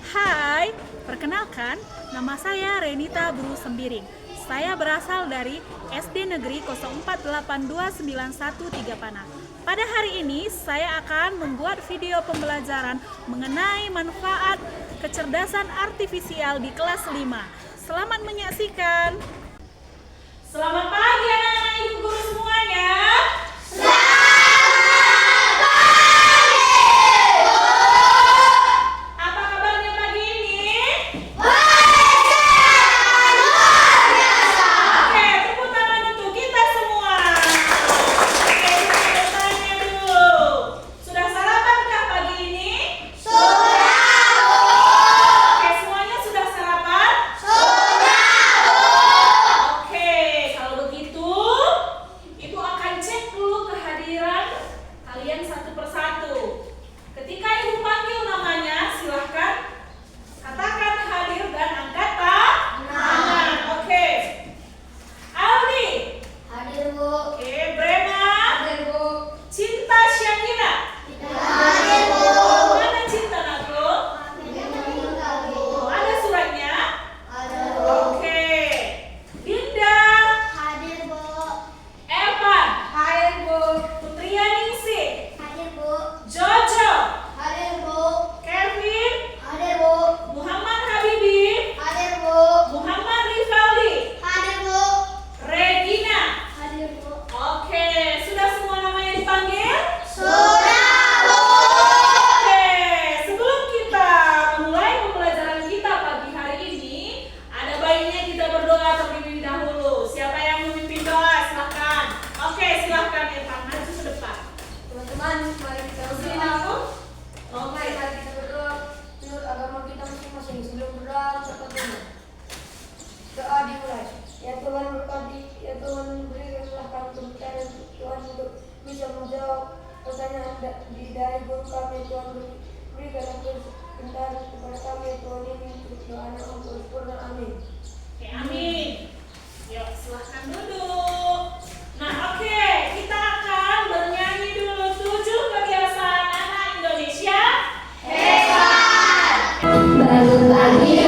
Hai, perkenalkan, nama saya Renita Buru Sembiring. Saya berasal dari SD Negeri 048291 Tigapana. Pada hari ini, saya akan membuat video pembelajaran mengenai manfaat kecerdasan artifisial di kelas 5. Selamat menyaksikan. Selamat pagi anak-anak ibu guru semuanya. Doa dimulai. Ya Tuhan berkati, ya Tuhan berikanlah kami kepercayaan Tuhan untuk bisa menjawab pertanyaan dari guru kami. Tuhan berikanlah kepintaran kepada kami ya Tuhan, ini untuk doa anak untuk sempurna. Amin. Oke, amin. Yuk, silahkan duduk. Nah, oke, kita akan bernyanyi dulu 7 kebiasaan anak Indonesia hebat. Bangun pagi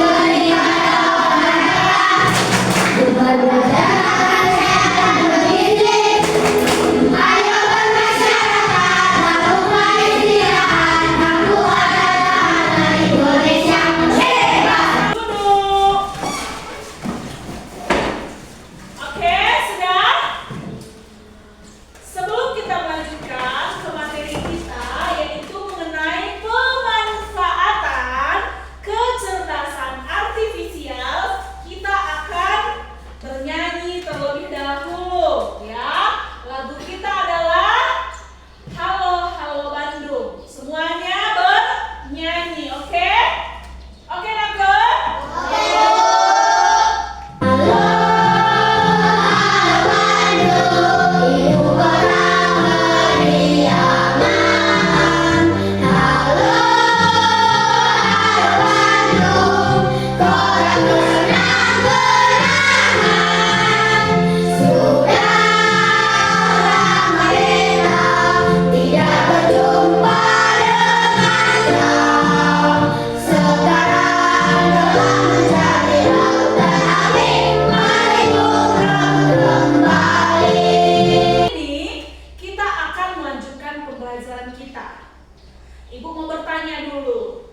Ibu mau bertanya dulu.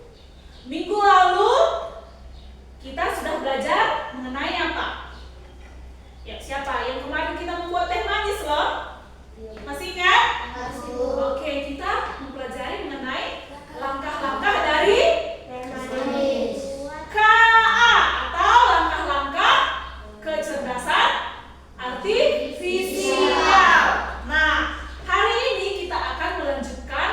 Minggu lalu kita sudah belajar mengenai apa? Ya, siapa? Yang kemarin kita membuat teh manis loh. Masih ingat? Oke, kita mempelajari mengenai langkah-langkah dari KA atau langkah-langkah kecerdasan artifisial. Nah, hari ini kita akan melanjutkan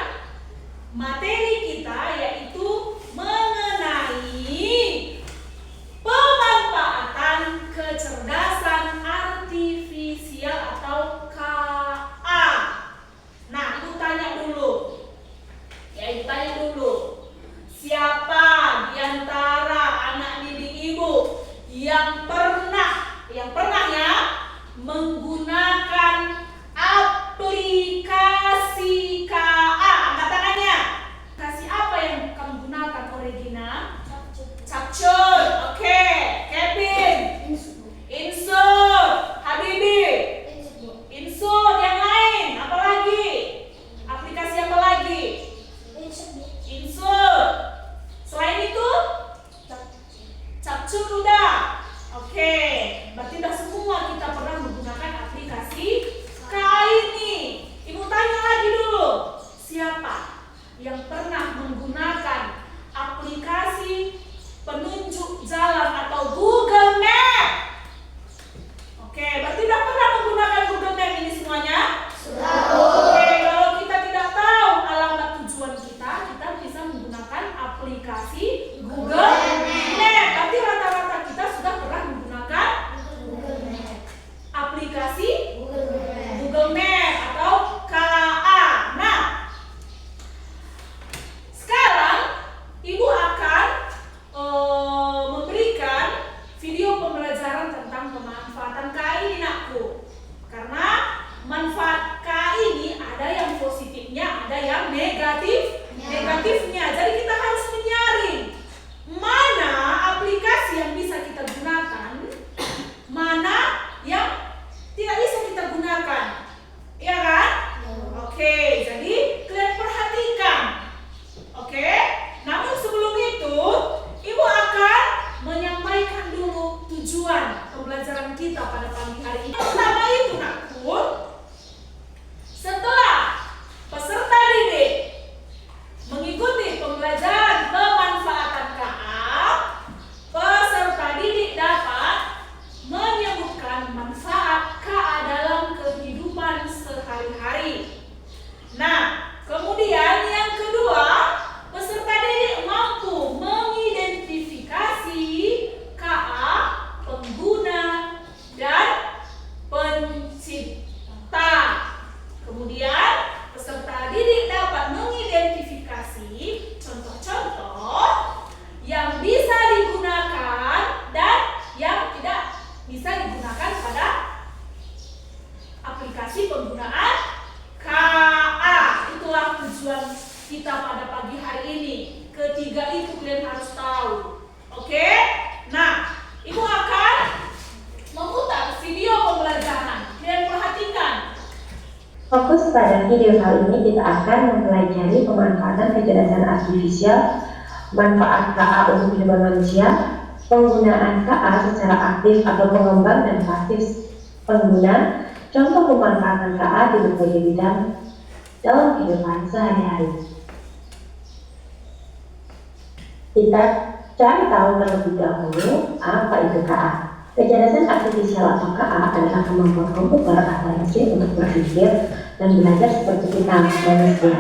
materi kita, yaitu mengenai pemanfaatan kecerdasan artifisial atau KA. negatifnya. Jadi kita harus menyaring mana aplikasi yang bisa kita gunakan, mana yang tidak bisa kita gunakan. Ya kan? Oke, jadi kalian perhatikan. Oke? Namun sebelum itu, Ibu akan menyampaikan dulu tujuan pembelajaran kita pada pagi hari ini. Pertama itu, nakku, setelah peserta didik mengikuti pembelajaran pemanfaatan KA, peserta didik dapat menyebutkan manfaat KA dalam kehidupan sehari-hari. Nah, kemudian yang kedua, peserta didik mampu mengidentifikasi KA, pengguna, dan pencipta. Kemudian, peserta didik dapat mengidentifikasi contoh-contoh yang bisa digunakan dan yang tidak bisa digunakan pada aplikasi penggunaan KA. Itulah tujuan kita pada pagi hari ini. Ketiga itu kalian harus tahu. Oke? Nah, Ibu akan memutar video pembelajaran. Kalian perhatikan. Fokus pada video kali ini kita akan mempelajari pemanfaatan kecerdasan artifisial, manfaat KA untuk kehidupan manusia, penggunaan KA secara aktif atau pengembang dan pasif pengguna, contoh pemanfaatan KA di berbagai bidang dalam kehidupan sehari-hari. Kita cari tahu terlebih dahulu apa itu KA. Kecerdasan artifisial atau KA adalah kemampuan komputer atau mesin untuk berpikir dan belajar seperti kita manusia.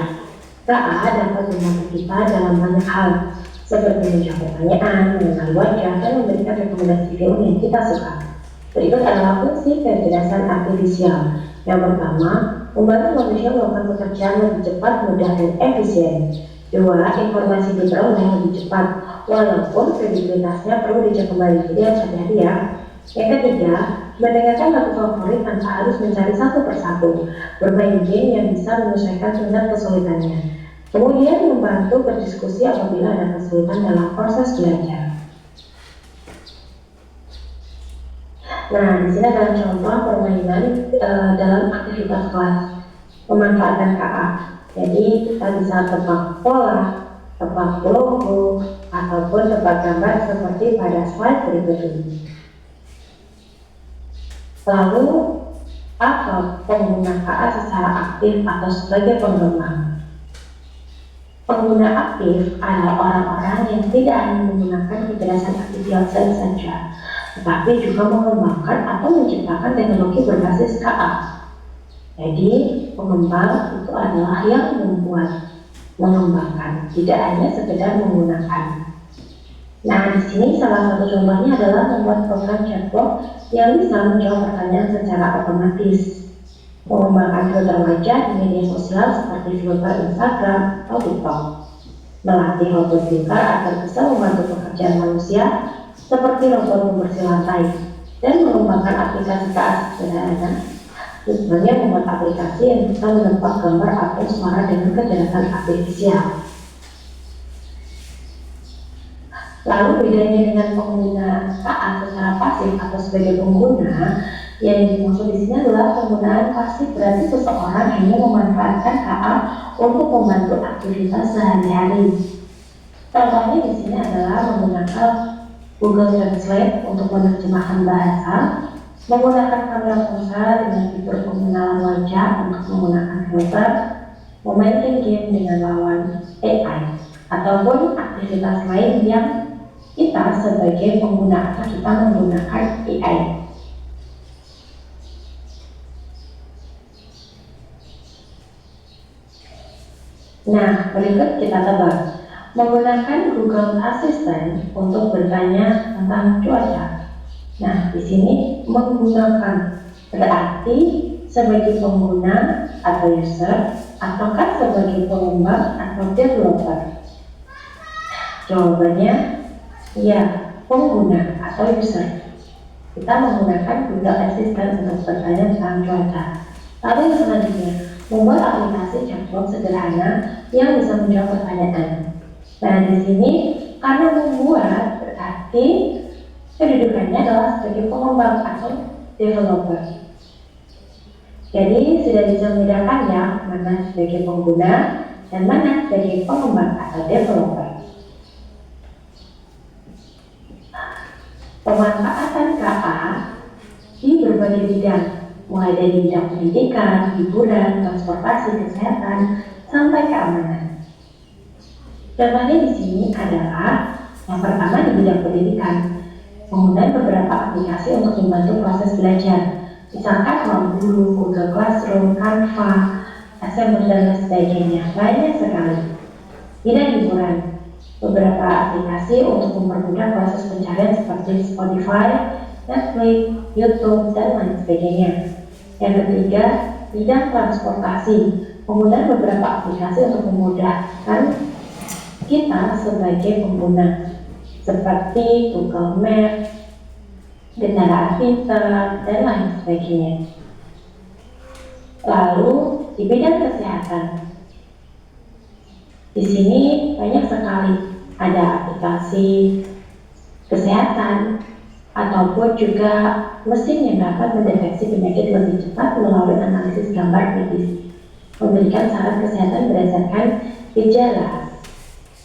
KA dapat membantu kita dalam banyak hal, seperti menjawab pertanyaan, mengenal wajah, dan memberikan rekomendasi film yang kita suka. Berikut adalah fungsi kecerdasan artifisial. Yang pertama, membantu manusia melakukan pekerjaan lebih cepat, mudah, dan efisien. Dua, informasi diperoleh lebih cepat, walaupun kredibilitasnya perlu dicek kembali. Jadi hati-hati ya. Yang ketiga, mendengarkan lagu favorit tanpa harus mencari satu persatu, bermain game yang bisa menyesuaikan tingkat kesulitannya. Kemudian membantu berdiskusi apabila ada kesulitan dalam proses belajar. Nah, di sini adalah contoh permainan dalam aktivitas kelas pemanfaatan KA. Jadi kita bisa tebak pola, tebak logo, ataupun tebak gambar seperti pada slide berikut ini. Lalu, apa pengguna KA secara aktif atau sebagai pengembang? Pengguna aktif adalah orang-orang yang tidak hanya menggunakan kecerdasan artifisial saja, tetapi juga mengembangkan atau menciptakan teknologi berbasis KA. Jadi, pengembang itu adalah yang membuat, mengembangkan, tidak hanya sekedar menggunakan. Nah, di sini salah satu contohnya adalah membuat program chatbot yang bisa menjawab pertanyaan secara otomatis, mengembangkan filter wajah di media sosial seperti filter Instagram atau TikTok, melatih robot pintar agar bisa membantu pekerjaan manusia seperti robot pembersih lantai, dan mengembangkan aplikasi KA sederhana. Tujuannya membuat aplikasi yang bisa menebak gambar atau suara dengan kecerdasan artifisial. Lalu bedanya dengan penggunaan KA secara pasif atau sebagai pengguna, yang dimaksud di sini adalah penggunaan pasif berarti seseorang hanya memanfaatkan KA untuk membantu aktivitas sehari-hari. Contohnya di sini adalah menggunakan Google Translate untuk menerjemahkan bahasa, menggunakan kamera ponsel dengan fitur pengenalan wajah untuk menggunakan filter, memainkan game dengan lawan AI, ataupun aktivitas lain yang kita sebagai pengguna atau kita menggunakan AI. Nah, berikut kita tebak. Menggunakan Google Assistant untuk bertanya tentang cuaca. Nah, di sini menggunakan berarti sebagai pengguna atau user, ataukah sebagai pengembang atau developer? Jawabannya ya, pengguna atau user. Kita menggunakan Google Assistant untuk bertanya tentang cuaca. Lalu yang selanjutnya, membuat aplikasi chatbot sederhana yang bisa menjawab pertanyaan. Nah, di sini karena membuat berarti kedudukannya adalah sebagai pengembang atau developer. Jadi sudah bisa membedakan ya mana sebagai pengguna dan mana sebagai pengembang atau developer. Pemanfaatan KA di berbagai bidang, mulai dari bidang pendidikan, hiburan, transportasi, kesehatan, sampai keamanan. Contohnya di sini adalah yang pertama di bidang pendidikan, menggunakan beberapa aplikasi untuk membantu proses belajar, misalkan Ruang Google Classroom, Canva, Assemble dan sebagainya. Banyak sekali. Bidang hiburan, beberapa aplikasi untuk mempermudah proses pencarian seperti Spotify, Netflix, YouTube, dan lain sebagainya. Yang ketiga, bidang transportasi, menggunakan beberapa aplikasi untuk memudahkan kita sebagai pengguna, seperti Google Maps, kendaraan pintar, dan lain sebagainya. Lalu, di bidang kesehatan, di sini banyak sekali ada aplikasi kesehatan ataupun juga mesin yang dapat mendeteksi penyakit lebih cepat melalui analisis gambar medis, memberikan saran kesehatan berdasarkan gejala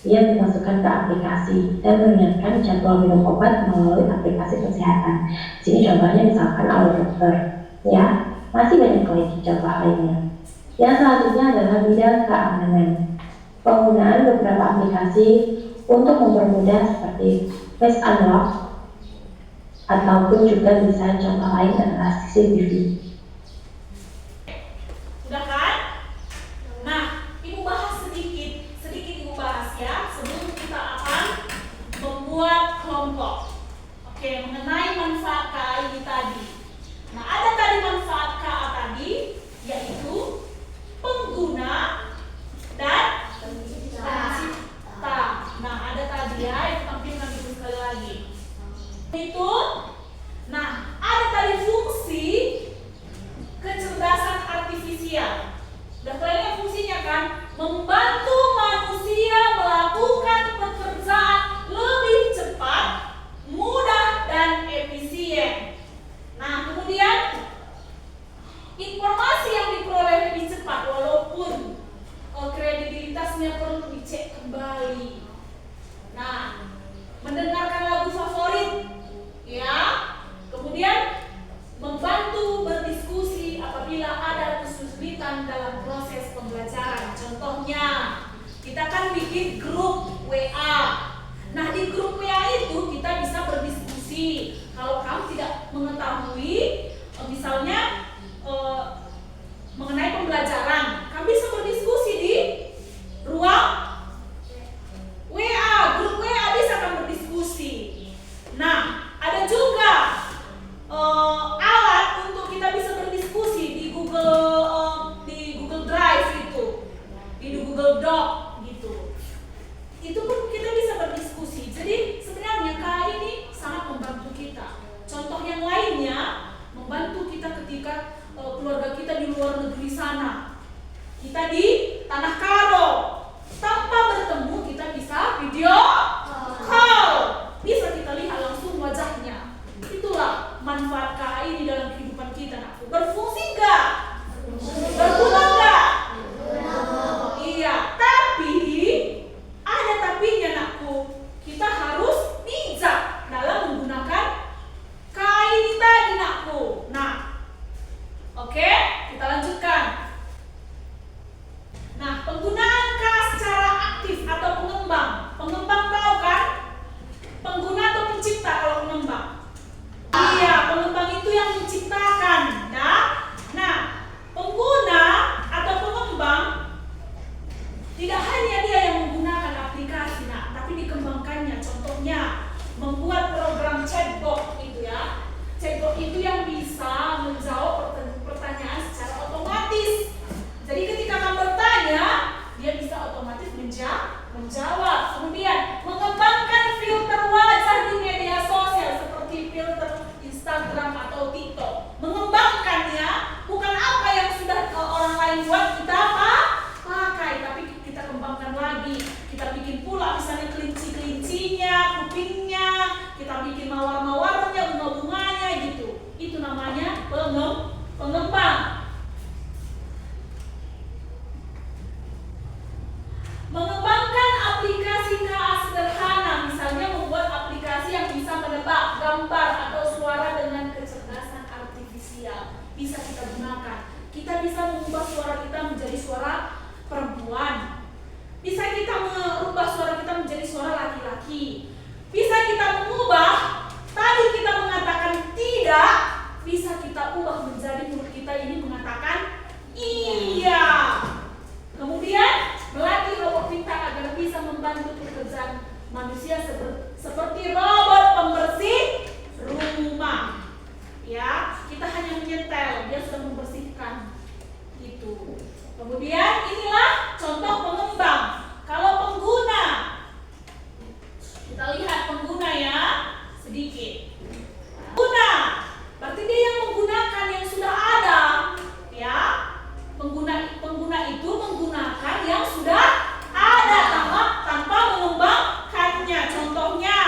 yang dimasukkan ke aplikasi dan mengingatkan jadwal minum obat melalui aplikasi kesehatan. Di sini contohnya misalkan Alo Dokter, ya, masih banyak lagi contoh lainnya. Yang selanjutnya adalah bidang keamanan. Penggunaan beberapa aplikasi untuk mempermudah seperti Face Unlock ataupun juga bisa contoh lain adalah CCTV. Udah kan? Nah, Ibu bahas sedikit Ibu bahas ya sebelum kita akan membuat kelompok. Oke, mengenai manfaat KA ini tadi. Nah, ada tadi manfaat KA tadi, yaitu pengguna dan pencipta. Nah, ada tadi ya, itu tampilkan dulu sekali lagi. Itu, nah, ada tadi fungsi kecerdasan artifisial. Udah kalian fungsinya kan? Membantu manusia melakukan pekerjaan lebih cepat, mudah, dan efisien. Nah, kemudian informasi yang diperoleh lebih cepat walaupun kredibilitasnya perlu dicek kembali. Nah, mendengarkan lagu favorit, ya. Kemudian membantu berdiskusi apabila ada kesulitan dalam proses pembelajaran. Contohnya, kita kan bikin grup WA. Nah, di grup WA itu kita bisa berdiskusi. Kalau kamu tidak mengetahui, misalnya mengenai pembelajaran, kamu bisa berdiskusi di ruang WA, grup WA bisa kan berdiskusi. Nah, ada juga alat untuk kita bisa berdiskusi di Google Drive itu, di Google Doc gitu. Itu pun kita bisa berdiskusi. Jadi sebenarnya KA ini sangat membantu kita. Contoh yang lainnya, membantu kita ketika keluarga kita di luar negeri sana. Kita di Tanah Karo, tanpa bertemu kita bisa video call, bisa kita lihat langsung wajahnya. Itulah manfaat KA ini dalam kehidupan kita. Nah, berfungsi nggak? Berguna nggak? Iya, tapi ada tapinya nakku. Kita harus bijak dalam menggunakan KA ini tadi nakku. Nah, oke, kita lanjutkan. Nah, penggunaan kita bisa mengubah suara kita menjadi suara perempuan. Bisa kita merubah suara kita menjadi suara laki-laki. Bisa kita mengubah, tadi kita mengatakan tidak, bisa kita ubah menjadi mulut kita ini mengatakan iya. Kemudian melatih robot pintar agar bisa membantu pekerjaan manusia seperti robot pembersih rumah. Ya, kita hanya menyetel, dia sudah membersihkan itu. Kemudian inilah contoh pengembang. Kalau pengguna, kita lihat pengguna ya, sedikit. Pengguna, berarti dia yang menggunakan yang sudah ada, ya. Pengguna itu menggunakan yang sudah ada tanpa mengembangkannya. Contohnya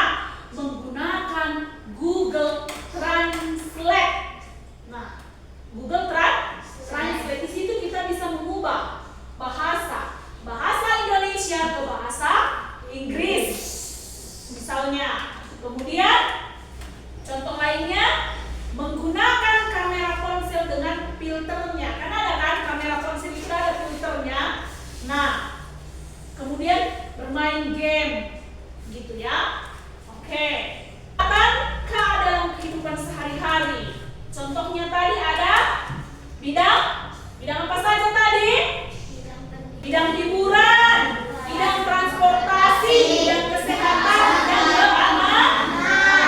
menggunakan Google Translate. Nah, Google Translate di situ kita bisa mengubah bahasa Indonesia ke bahasa Inggris, misalnya. Kemudian contoh lainnya menggunakan kamera ponsel dengan filternya. Kan ada kan kamera ponsel itu ada filternya. Nah, kemudian bermain game, gitu ya. Oke. Dalam kehidupan sehari-hari. Contohnya tadi ada bidang apa saja tadi? Bidang hiburan, bidang transportasi, bidang kesehatan, bidang keamanan.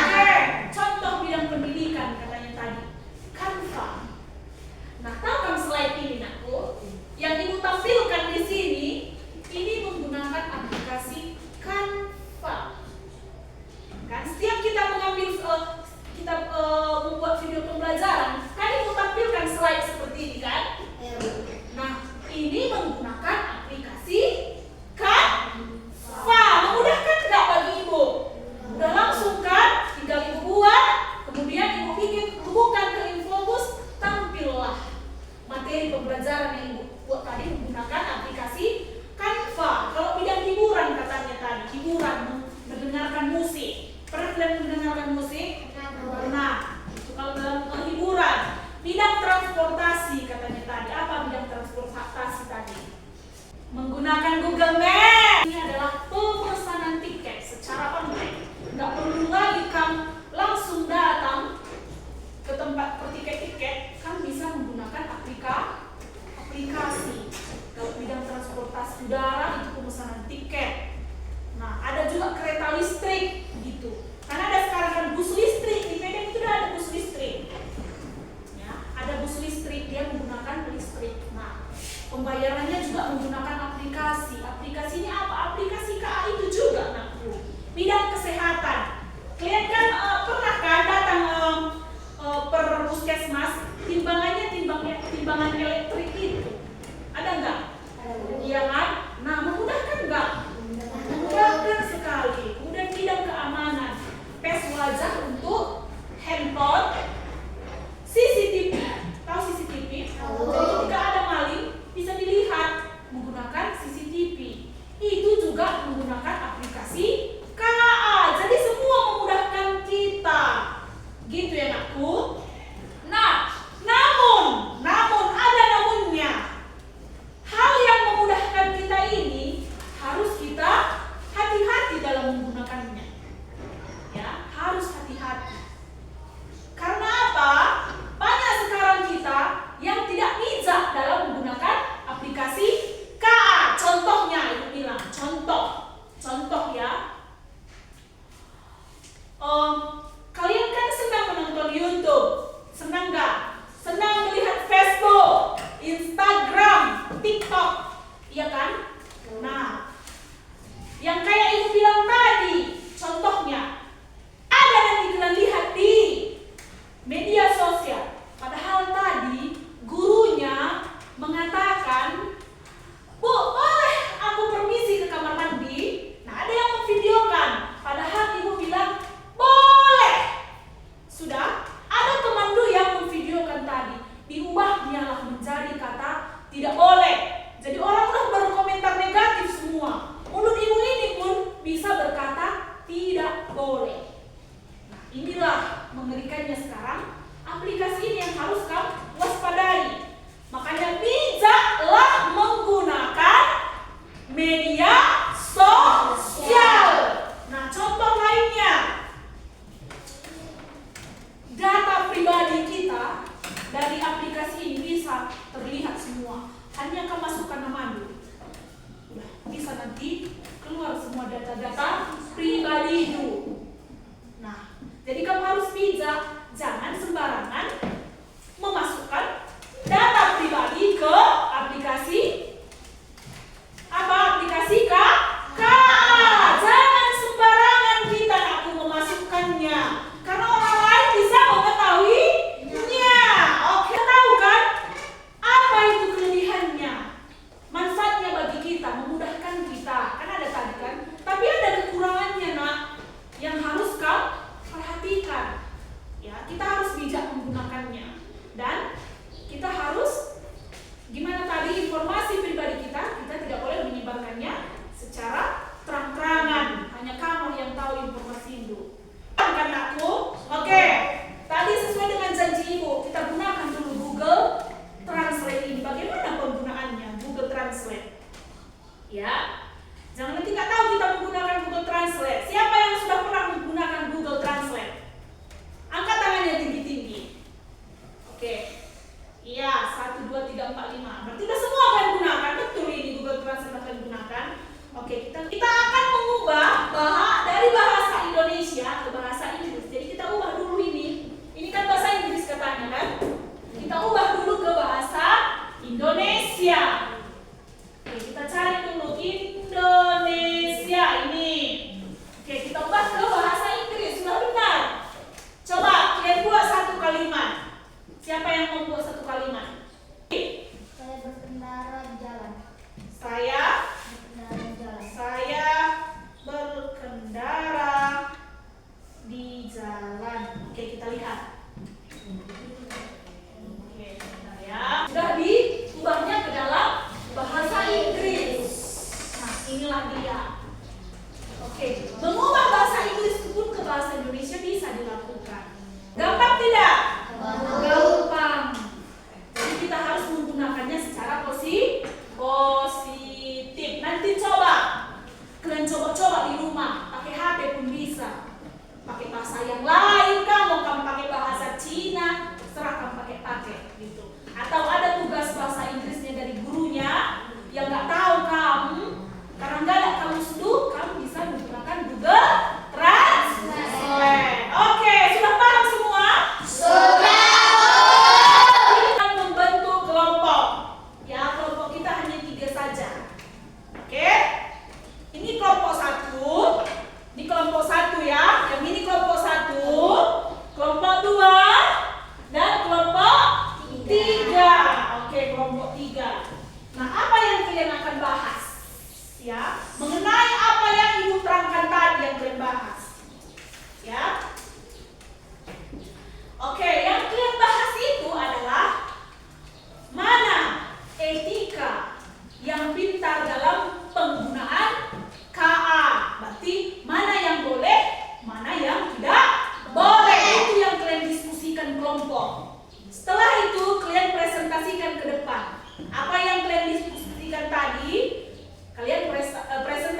Oke. Contoh bidang pendidikan katanya tadi, Canva. Nah, tahu kan slide ini nakku? Yang ibu tampilkan di sini, ini menggunakan aplikasi Canva. Kan setiap kita mengambil membuat video pembelajaran, kan ibu tampilkan slide seperti ini kan? Nah, ini menggunakan aplikasi Canva. Memudahkan nggak bagi ibu? Udah langsung kan? Tinggal ibu buat, kemudian ibu bikin, hubungkan ke Infobus, tampillah materi pembelajaran yang ibu buat tadi menggunakan aplikasi Canva. Kalau bidang hiburan katanya tadi, hiburan, mendengarkan musik. Pernah kalian mendengarkan musik? Pernah. Itu kalau dalam hiburan. Bidang transportasi katanya tadi. Apa bidang transportasi tadi? Menggunakan Google Maps. Ini adalah pemesanan tiket secara online. Nggak perlu lagi kamu langsung datang ke tempat pertiket-tiket. Kan bisa menggunakan aplikasi. Kalau bidang transportasi udara itu pemesanan tiket. Nah, ada juga kereta listrik gitu. Karena ada sekarang kan bus listrik, di Medan itu udah ada bus listrik. Ya, ada bus listrik, dia menggunakan listrik. Nah, pembayarannya juga menggunakan aplikasi. Aplikasi ini apa? Aplikasi KA itu juga, nakku. Bidang kesehatan. Kalian kan pernah kan datang per puskesmas, timbangan elektrik itu. Ada enggak? Iya kan? Nah, memudahkan enggak? Memudahkan sekali. Kemudian bidang keamanan. lagi keluar semua data-data pribadi itu. Nah, jadi kamu harus bijak, jangan sembarangan memasukkan data pribadi ke aplikasi aplikasi KA. Jangan sembarangan kita aku memasukkannya, karena orang lain bisa mengetahuinya. Oke, tahu kan apa itu kelebihannya, manfaatnya bagi kita, memudahkan kita. Kan ada tadi kan, tapi ada kekurangannya nak, yang harus kau perhatikan. Ya, kita harus bijak menggunakannya, dan kita harus gimana tadi, informasi pribadi kita tidak boleh menyebarkannya secara terang-terangan. Hanya kamu yang tahu informasi itu. Kan aku? Oke. Tadi sesuai dengan janji Ibu, kita gunakan dulu Google Translate ini. Bagaimana penggunaannya Google Translate? Ya. Jangan nanti nggak tahu kita menggunakan Google Translate. Siapa yang sudah pernah menggunakan Google Translate? Angkat tangannya tinggi-tinggi. Oke. Iya, 1, 2, 3, 4, 5. Berarti udah semua akan gunakan. Betul ini Google Translate akan gunakan. Oke, kita akan mengubah dari bahasa Indonesia ke bahasa Inggris. Jadi kita ubah dulu ini. Ini kan bahasa Inggris katanya kan? Kita ubah dulu ke bahasa Indonesia. Oke, kita cari dulu Indonesia ini. Oke, kita ubah ke bahasa Inggris. Sudah benar. Coba kalian buat satu kalimat. Siapa yang membuat satu kalimat? Saya berkendara di jalan. Saya Berkendara di jalan. berkendara di jalan. Oke, kita lihat. Oke, bentar ya. Sudah diubahnya ke dalam bahasa Inggris. Nah, inilah dia. Oke, mengubah bahasa Inggris pun ke bahasa Indonesia bisa dilakukan. Gampang tidak? Gampang. Jadi kita harus menggunakannya secara positif. Nanti kalian coba di rumah, pakai HP pun bisa. Pakai bahasa yang lain, kamu pakai bahasa Cina, terserah kamu pakai gitu. Atau ada tugas bahasa Inggrisnya dari gurunya yang nggak tahu kamu, karena nggak ada kamu dulu, kamu bisa menggunakan Google Translate. Oke, sudah paham semua? Kita membentuk kelompok. Ya, kelompok kita hanya 3 saja. Oke? Ini kelompok 1. Ini kelompok 1 ya. Yang ini kelompok 1, kelompok 2, dan kelompok 3. Oke, kelompok 3. Nah, apa yang kalian akan bahas? Ya, mengenai apa yang Ibu terangkan tadi yang kalian bahas. Ya. Oke, yang kalian bahas itu adalah mana etika yang pintar dalam penggunaan KA. Berarti mana yang boleh, mana yang tidak boleh. Itu yang kalian diskusikan kelompok. Setelah itu kalian presentasikan ke depan. Apa yang kalian diskusikan tadi, kalian presentasikan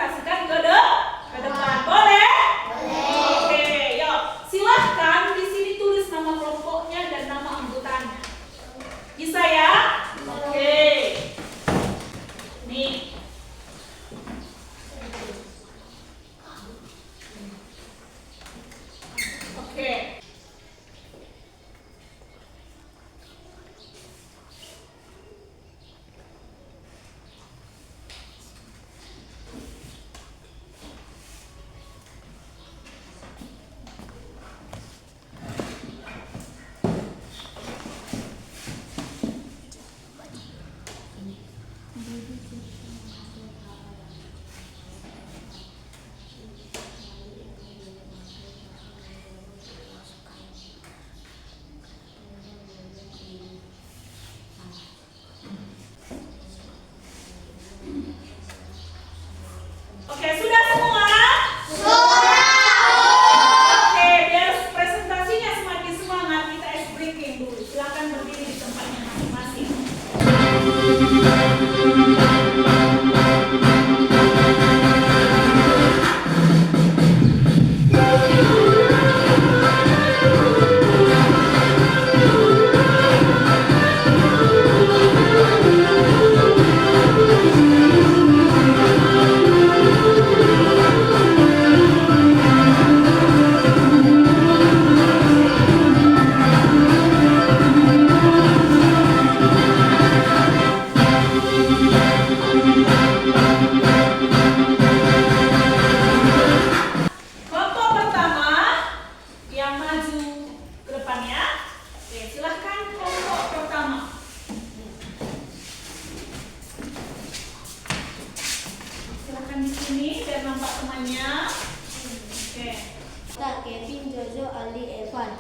bacakan di sini biar nampak temannya. Oke. Kevin, Jojo, Aldi, Evan.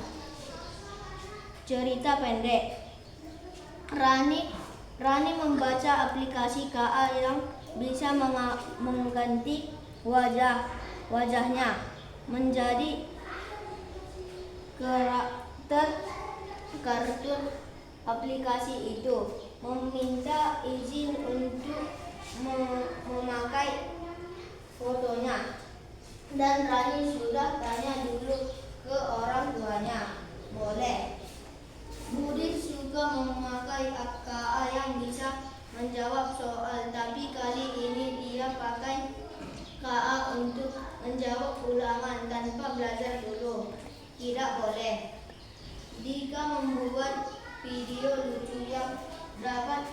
Cerita pendek. Rani membaca aplikasi KA yang bisa mengganti wajahnya menjadi karakter kartun. Aplikasi itu meminta izin untuk memakai fotonya, dan Rani sudah tanya dulu ke orang tuanya. Boleh. Budi juga memakai KA yang bisa menjawab soal, tapi kali ini dia pakai KA untuk menjawab ulangan tanpa belajar dulu. Tidak boleh. Dika membuat video lucu yang dapat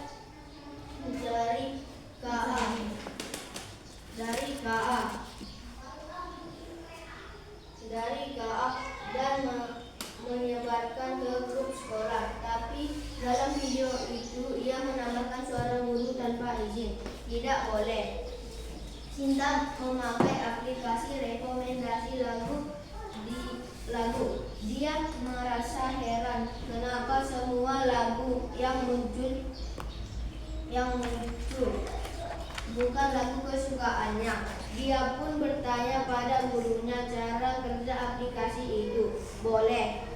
dari KA dan menyebarkan ke grup sekolah. Tapi dalam video itu ia menambahkan suara guru tanpa izin. Tidak boleh. Sinta memakai aplikasi rekomendasi lagu. Dia merasa heran kenapa semua lagu yang muncul bukan lagu kesukaannya. Dia pun bertanya pada gurunya cara kerja aplikasi itu. Boleh.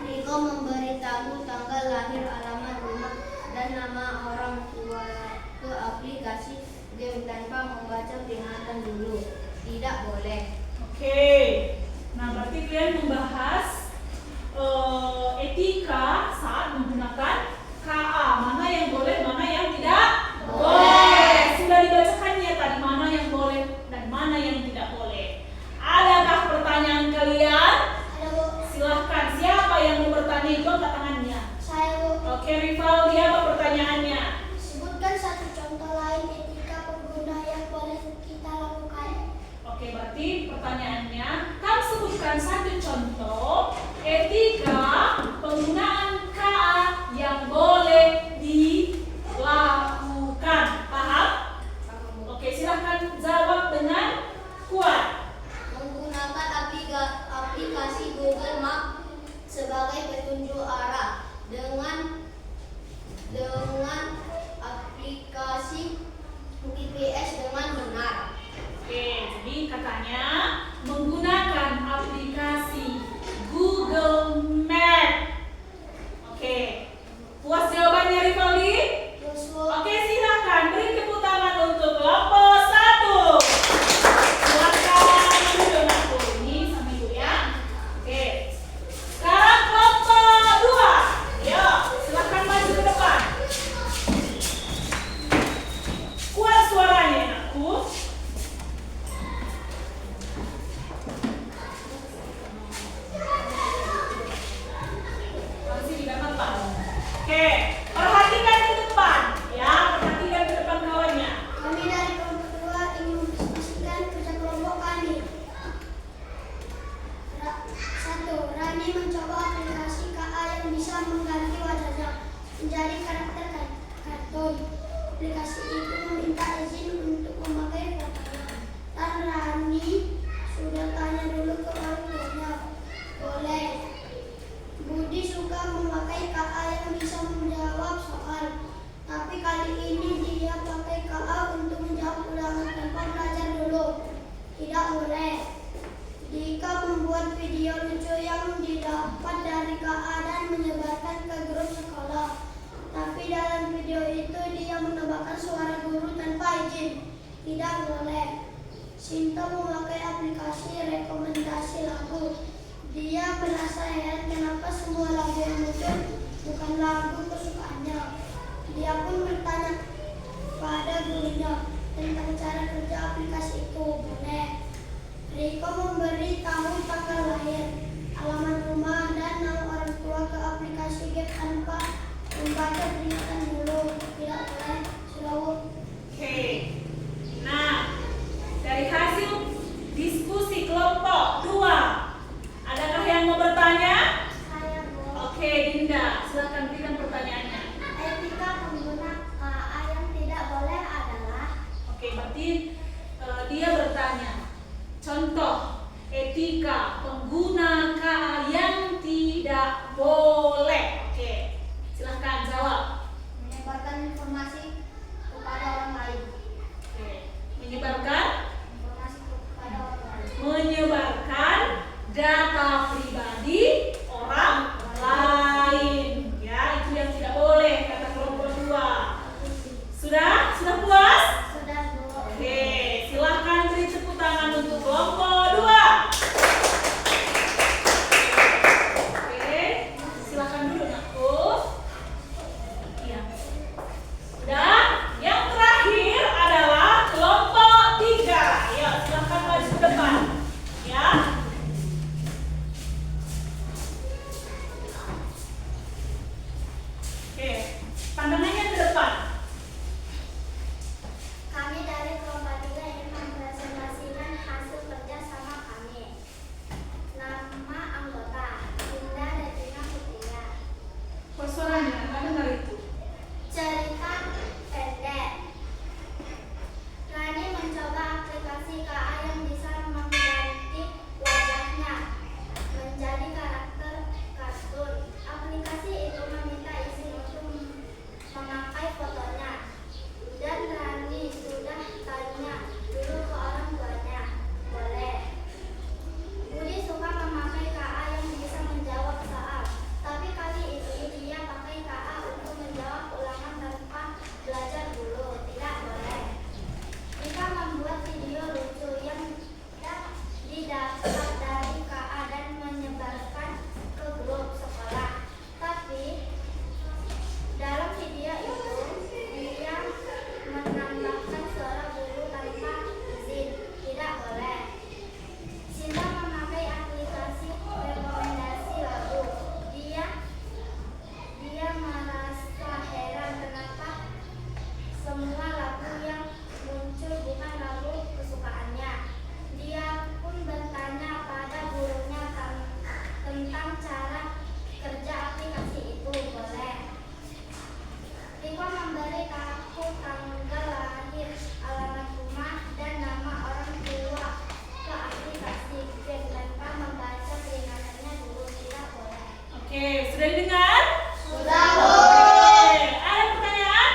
Riko memberitahu tanggal lahir, alamat rumah, dan nama orang tua ke aplikasi game tanpa membaca peringatan dulu. Tidak boleh. Oke. Nah, berarti kalian membahas etika saat menggunakan KA. Mana yang boleh, mana yang tidak boleh. Sudah dibacakannya tadi mana yang boleh dan mana yang tidak boleh. Adakah pertanyaan kalian? Ada, Bu. Silahkan. Siapa yang mau bertanya itu angkat tangannya. Saya, Bu. Oke, Rivaldi, apa pertanyaannya? Sebutkan satu contoh lain etika pengguna yang boleh kita lakukan. Oke, berarti pertanyaannya, kamu sebutkan satu contoh etika penggunaan KA yang boleh dilakukan. Paham? Oke, silahkan jawab dengan kuat. Menggunakan aplikasi Google Map sebagai petunjuk arah dengan aplikasi GPS dengan benar. Oke, jadi katanya menggunakan aplikasi Google Map. Oke, puas jawabannya Rivaldi? Terus, Bu. Oke, silakan beri tepuk tangan untuk kelompok 1. Silakan dulu aku. Ini sambil dulu ya. Oke. Sekarang kelompok 2. Yo, silakan maju ke depan. Kuat suaranya, aku. Masih tidak nampak. Oke, perhatikan ke depan. Ya, perhatikan ke depan kawannya. Kami dari kelompok 2 ingin mempresentasikan kerja kelompok kami. 1. Rani mencoba aplikasi KA yang bisa mengganti wajahnya menjadi karakter kartun. Aplikasi itu meminta izin untuk memakai fotonya, dan Rani sudah tanya dulu ke orang tuanya. Boleh. Budi suka memakai KA yang bisa menjawab soal, tapi kali ini dia pakai KA untuk menjawab ulangan tanpa belajar dulu. Tidak boleh. Dika membuat video lucu yang didapat dari KA dan menyebarkan ke grup sekolah. Tapi dalam video itu dia menambahkan suara guru tanpa izin. Tidak boleh. Sinta memakai aplikasi rekomendasi lagu. Dia merasa heran kenapa semua lagu yang muncul bukan lagu kesukaannya. Dia pun bertanya pada gurunya tentang cara kerja aplikasi itu. Boleh. Riko memberi tahu tanggal lahir, alamat rumah, dan nama orang tua ke aplikasi game tanpa membaca peringatan dulu. Tidak boleh. Sudah, Bu. Oke. Nah, dari hasil diskusi kelompok 2, adakah yang mau bertanya? Saya, Bu. Oke, Dinda, silakan berikan pertanyaannya. Etika pengguna KA yang tidak boleh adalah Oke, berarti Contoh etika pengguna KA yang tidak boleh. Oke, silahkan jawab. Menyebarkan informasi kepada orang lain. Oke, menyebarkan Informasi kepada orang lain. menyebarkan data pribadi orang lain. Ya, itu yang tidak boleh kata kelompok 2. Sudah puas? Sudah, Bu. Oke, silahkan beri tepuk tangan untuk kelompok 2. Oke, silahkan dulu Nakku. Iya. Sudah. Yang terakhir adalah kelompok 3. Ya, silahkan maju ke depan. Ya. Oke, pandangannya ke depan. Kami dari kelompok 3 ingin mempresentasikan hasil kerja sama kami. Nama anggota Dinda Regina Putria. Kok suaranya nggak dengar itu? Cerita pendek. Rani mencoba aplikasi KA yang bisa mengganti wajahnya menjadi karakter kartun. Aplikasi itu meminta izin untuk memakai fotonya. Dan Rani sudah tanya dulu ke orang tuanya. Boleh. Budi suka memakai KA yang bisa menjawab soal. Tapi kali ini dia pakai KA untuk menjawab ulangan tanpa belajar dulu. Tidak boleh. Jika membuat video lucu yang didapat dari KA dan menyebarkan ke grup sekolah. Tapi dalam video itu dia menambahkan suara guru tanpa izin. Tidak boleh. Sinta memakai aplikasi rekomendasi lagu. Dia merasa heran kenapa semua lagu yang muncul bukan lagu kesukaannya. Dia pun bertanya pada gurunya tentang cara kerja aplikasi itu. Boleh. Riko memberi aku tanggal lahir, alamat rumah, dan nama orang tua ke aplikasi dan tanpa membaca peringatannya dulu. Tidak boleh. Oke, sudah didengar? Sudah, Oke, ada pertanyaan?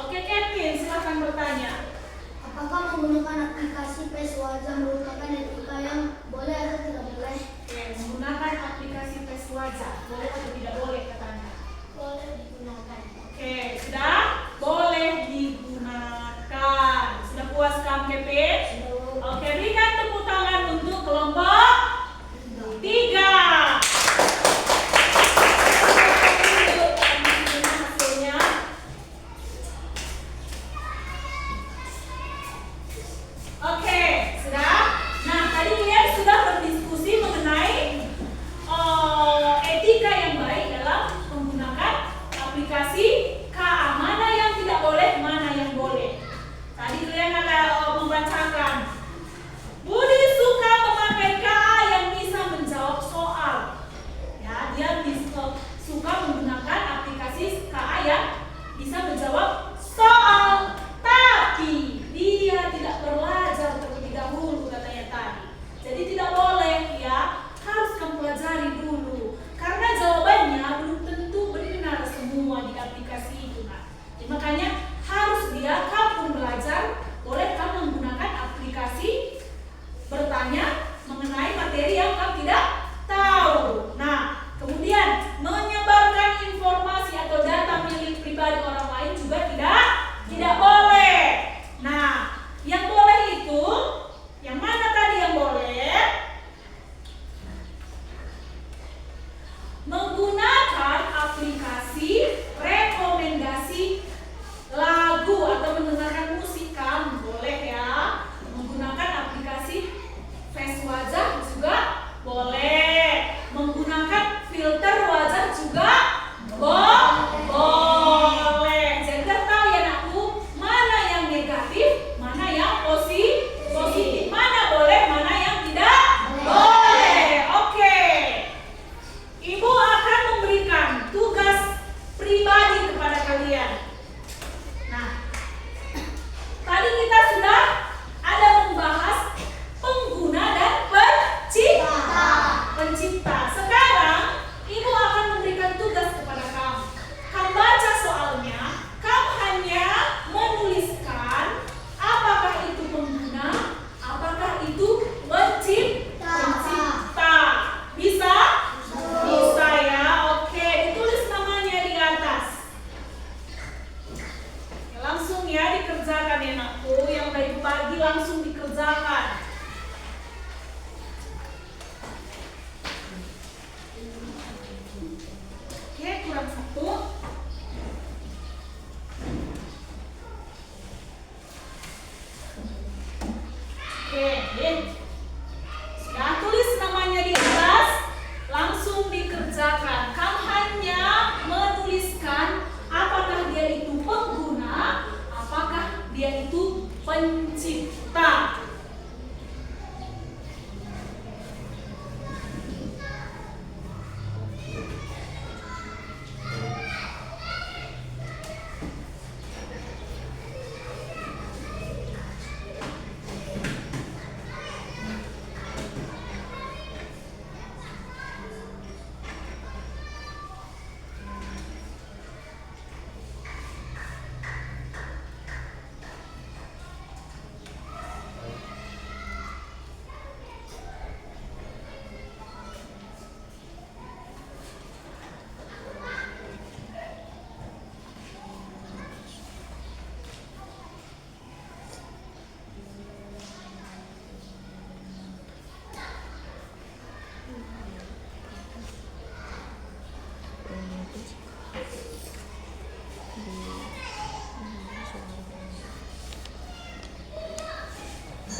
Oke, Kevin, silahkan bertanya. Apakah menggunakan aplikasi PES wajah merupakan etika yang boleh atau tidak boleh? Oke, menggunakan aplikasi tes wajah, boleh atau tidak boleh katanya? Boleh digunakan. Oke, sudah? Boleh digunakan. Sudah puas kamu, Kevin? Oke, berikan tepuk tangan untuk kelompok 3. Hasilnya. Oke, sudah. Nah, tadi kalian sudah berdiskusi mengenai etika yang baik dalam menggunakan aplikasi KA. Mana yang tidak boleh, mana yang boleh. Tadi kalian ada membacakan. Budi suka memakai KA yang bisa menjawab soal. Ya, dia suka menggunakan aplikasi KA yang bisa menjawab soal, tapi dia tidak belajar terlebih langsung dikerjakan. Oke, kurang satu. Oke, Din. Sudah tulis namanya di atas, langsung dikerjakan. Kamu hanya menuliskan apakah dia itu pengguna, apakah dia itu pencipta.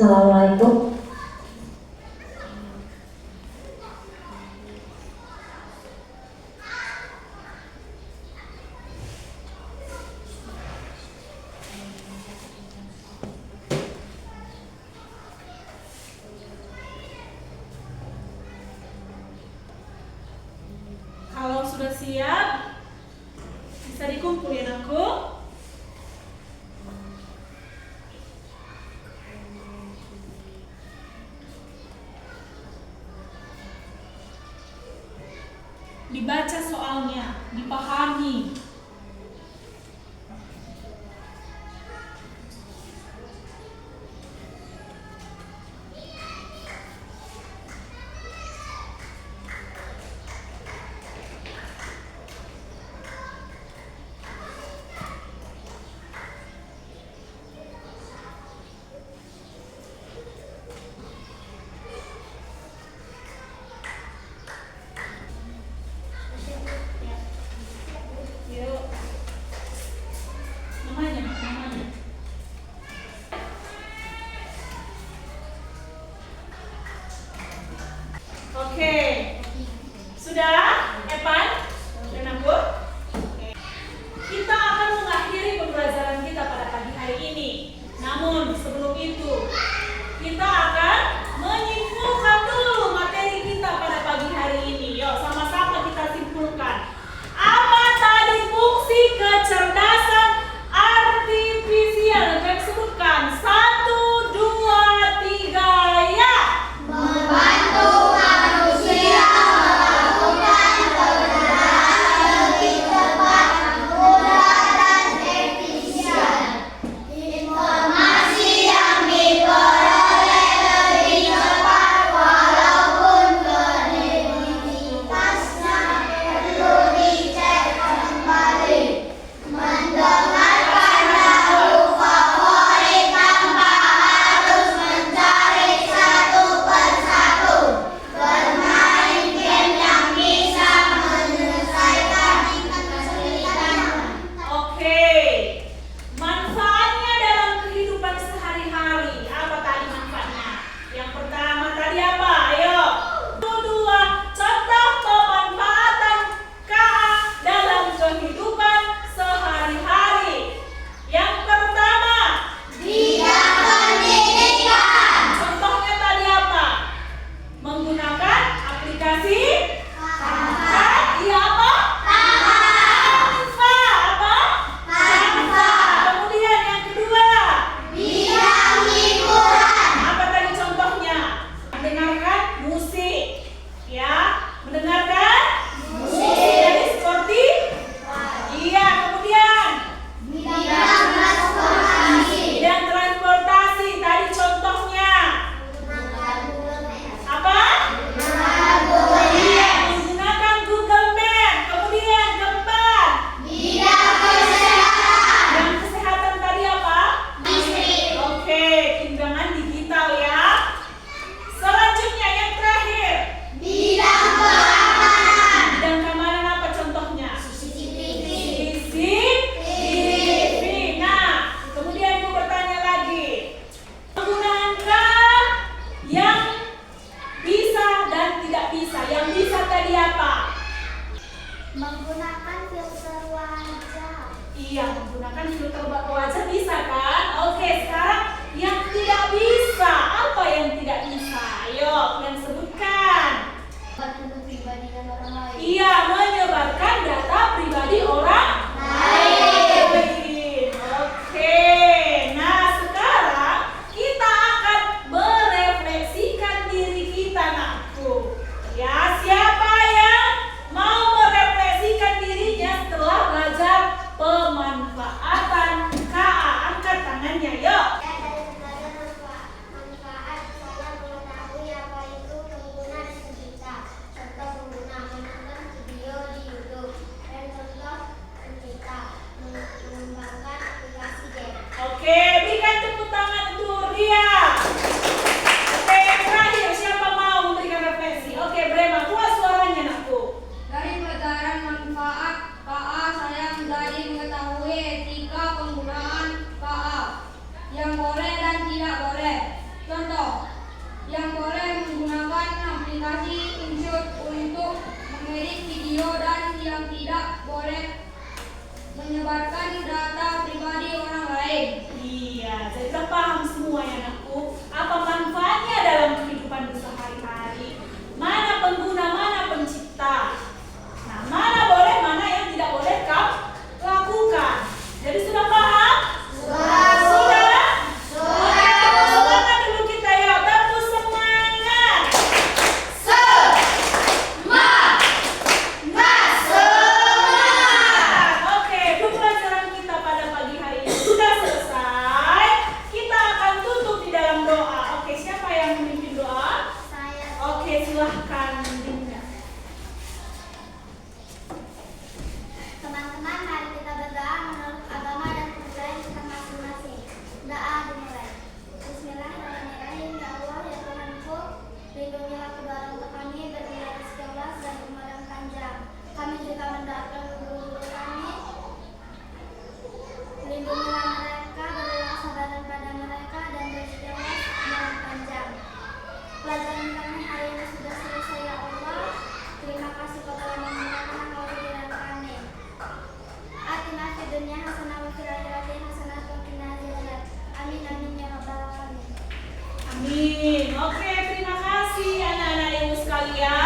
Assalamualaikum. Kalau sudah siap, bisa dikumpulin aku. Dibaca soalnya, dipahami. Ya. yang tidak boleh menyebarkan data pribadi orang lain. Iya, jadi udah paham semua ya anakku. Apa manfaatnya dalam kehidupan sehari-hari? Mana pengguna, mana pencipta. Nah, mana boleh, mana yang tidak boleh kamu lakukan. Jadi sudah paham? Sudah. Sudah. Semangat dulu kita ya, bantu semangat. Oke, pembelajaran kita pada pagi hari ini sudah selesai. Kita akan tutup di dalam doa. Oke, siapa yang memimpin doa? Saya. Oke, silahkan Dinda. Teman-teman, mari kita berdoa menurut agama dan kepercayaan kita masing-masing. Doa dimulai. Bismillahirrahmanirrahim. Ya Allah, ya Tuhanku, lindungilah kedua orang tua kami, berilah rezeki luas dan umur yang panjang. Kami juga mendoakan guru-guru kami. Lindungilah mereka, berilah kesabaran pada mereka dan rezeki luas dan panjang. Pelajaran kami hari ini sudah selesai ya Allah. Terima kasih Kau telah memudahkan amal pikiran kami. Atina fid dunya hasanah wa fil akhirati hasanah wa qina adzabannar. Amin amin ya rabbal alamin. Amin. Oke, terima kasih anak-anak ibu sekalian.